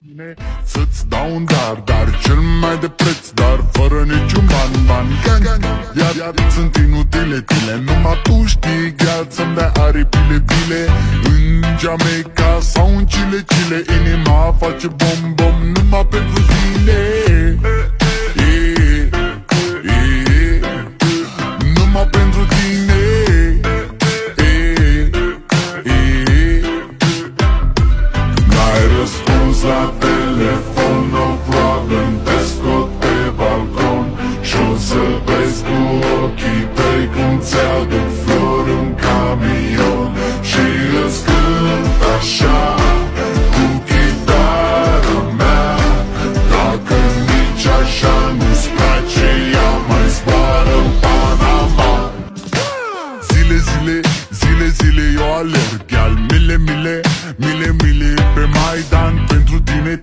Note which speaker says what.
Speaker 1: Bine, să-ți dau un dar cel mai de preț, dar fără niciun ban. Iar sunt inutile tile, numai tu știi, gheal, să-mi dai aripile bile. În Jamaica sau în Chile, inima face bom numai pentru tine. Numai pentru tine. N-ai răspuns la telefon, no problem, te scot pe balcon și-o să vezi cu ochii tăi cum ți-aduc flori în camion și îți cânt așa cu chitară mea. Dacă nici așa nu-ți place, ea mai zboară în Panama. Zile eu alerg, iar mile pe Maidan pentru tine.